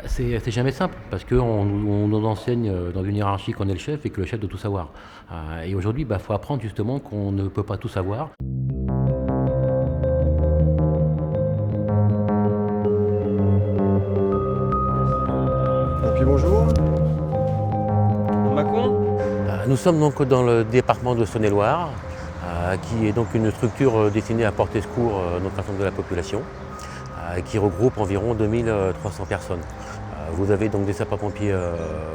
C'est jamais simple, parce qu'on nous enseigne dans une hiérarchie qu'on est le chef et que le chef doit tout savoir. Et aujourd'hui, il faut apprendre justement qu'on ne peut pas tout savoir. Et puis bonjour. Macon. Nous sommes donc dans le département de Saône-et-Loire, qui est donc une structure destinée à porter secours donc à l'ensemble de la population, qui regroupe environ 2300 personnes. Vous avez donc des sapeurs-pompiers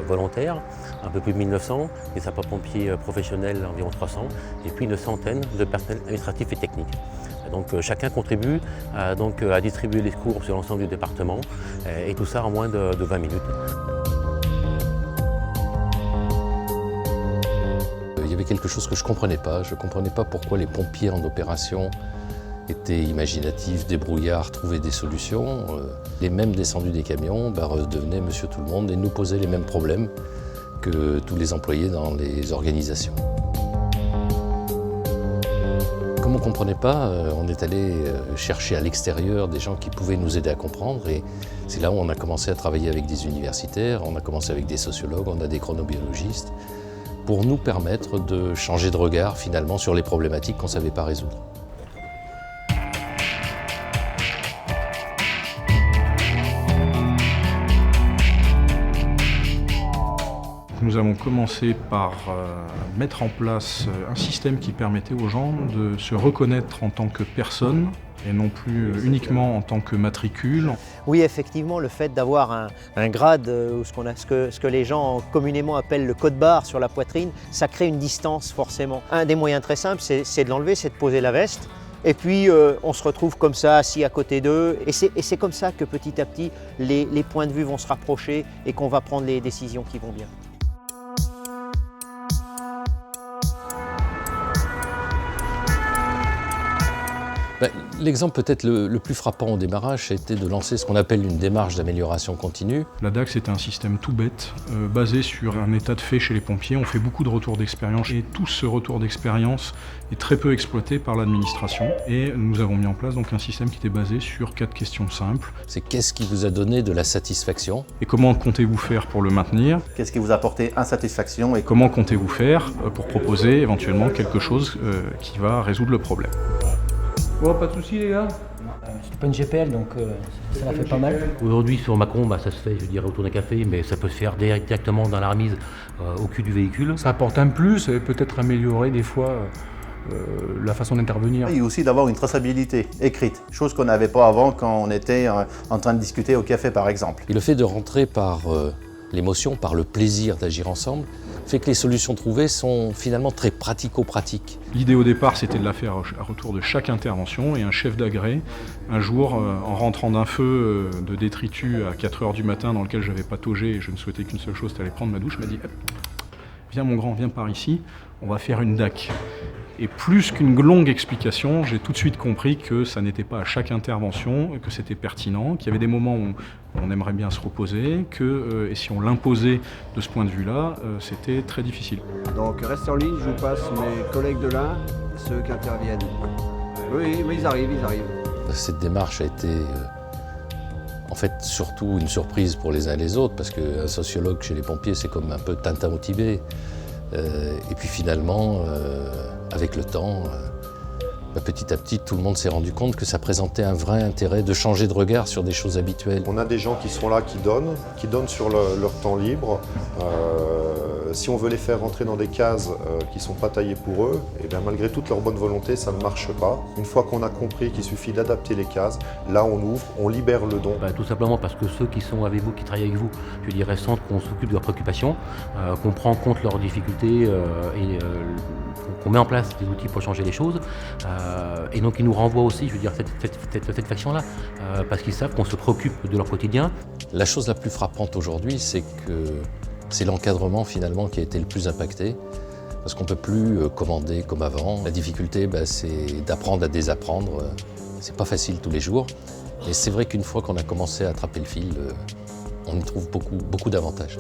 volontaires, un peu plus de 1900, des sapeurs-pompiers professionnels, environ 300, et puis une centaine de personnels administratifs et techniques. Donc chacun contribue à distribuer les secours sur l'ensemble du département, et tout ça en moins de 20 minutes. Il y avait quelque chose que je ne comprenais pas. Je ne comprenais pas pourquoi les pompiers en opération étaient imaginatifs, débrouillards, trouvaient des solutions. Les mêmes descendus des camions redevenaient monsieur tout le monde et nous posaient les mêmes problèmes que tous les employés dans les organisations. Comme on ne comprenait pas, on est allé chercher à l'extérieur des gens qui pouvaient nous aider à comprendre, et c'est là où on a commencé à travailler avec des universitaires, on a commencé avec des sociologues, on a des chronobiologistes, pour nous permettre de changer de regard finalement sur les problématiques qu'on ne savait pas résoudre. Nous avons commencé par mettre en place un système qui permettait aux gens de se reconnaître en tant que personne et non plus uniquement en tant que matricule. Oui, effectivement, le fait d'avoir un grade ou ce que les gens communément appellent le code barre sur la poitrine, ça crée une distance forcément. Un des moyens très simples, c'est de l'enlever, c'est de poser la veste. Et puis on se retrouve comme ça, assis à côté d'eux. Et c'est comme ça que petit à petit, les points de vue vont se rapprocher et qu'on va prendre les décisions qui vont bien. L'exemple peut-être le plus frappant au démarrage, c'était de lancer ce qu'on appelle une démarche d'amélioration continue. La DAX est un système tout bête, basé sur un état de fait chez les pompiers. On fait beaucoup de retours d'expérience et tout ce retour d'expérience est très peu exploité par l'administration. Et nous avons mis en place donc un système qui était basé sur 4 questions simples. C'est qu'est-ce qui vous a donné de la satisfaction? Et comment comptez-vous faire pour le maintenir? Qu'est-ce qui vous a apporté insatisfaction et Comment comptez-vous faire pour proposer éventuellement quelque chose qui va résoudre le problème? Bon, pas de soucis les gars. C'est pas une GPL, donc ça la fait pas mal. Aujourd'hui sur Macron, ça se fait, je dirais, autour d'un café, mais ça peut se faire directement dans la remise au cul du véhicule. Ça apporte un plus et peut-être améliorer des fois la façon d'intervenir. Il y a aussi d'avoir une traçabilité écrite, chose qu'on n'avait pas avant quand on était en train de discuter au café par exemple. Et le fait de rentrer par l'émotion, par le plaisir d'agir ensemble, fait que les solutions trouvées sont finalement très pratico-pratiques. L'idée au départ, c'était de la faire à retour de chaque intervention, et un chef d'agré, un jour, en rentrant d'un feu de détritus à 4 h du matin dans lequel j'avais pataugé et je ne souhaitais qu'une seule chose, c'était aller prendre ma douche, m'a dit « Viens mon grand, viens par ici, on va faire une DAC ». Et plus qu'une longue explication, j'ai tout de suite compris que ça n'était pas à chaque intervention, que c'était pertinent, qu'il y avait des moments où on aimerait bien se reposer, et si on l'imposait de ce point de vue-là, c'était très difficile. Donc restez en ligne, je vous passe mes collègues de là, ceux qui interviennent. Oui, mais ils arrivent. Cette démarche a été en fait surtout une surprise pour les uns et les autres, parce qu'un sociologue chez les pompiers, c'est comme un peu Tintin au Tibet. Et puis finalement, avec le temps, petit à petit, tout le monde s'est rendu compte que ça présentait un vrai intérêt de changer de regard sur des choses habituelles. On a des gens qui sont là, qui donnent sur leur temps libre. Si on veut les faire rentrer dans des cases qui ne sont pas taillées pour eux, et bien malgré toute leur bonne volonté, ça ne marche pas. Une fois qu'on a compris qu'il suffit d'adapter les cases, là on ouvre, on libère le don. Tout simplement parce que ceux qui sont avec vous, qui travaillent avec vous, je dirais, sentent qu'on s'occupe de leurs préoccupations, qu'on prend en compte leurs difficultés et qu'on met en place des outils pour changer les choses. Et donc ils nous renvoient aussi, je veux dire, cette satisfaction-là, parce qu'ils savent qu'on se préoccupe de leur quotidien. La chose la plus frappante aujourd'hui, c'est que c'est l'encadrement finalement qui a été le plus impacté, parce qu'on ne peut plus commander comme avant. La difficulté, c'est d'apprendre à désapprendre. C'est pas facile tous les jours. Et c'est vrai qu'une fois qu'on a commencé à attraper le fil, on y trouve beaucoup d'avantages.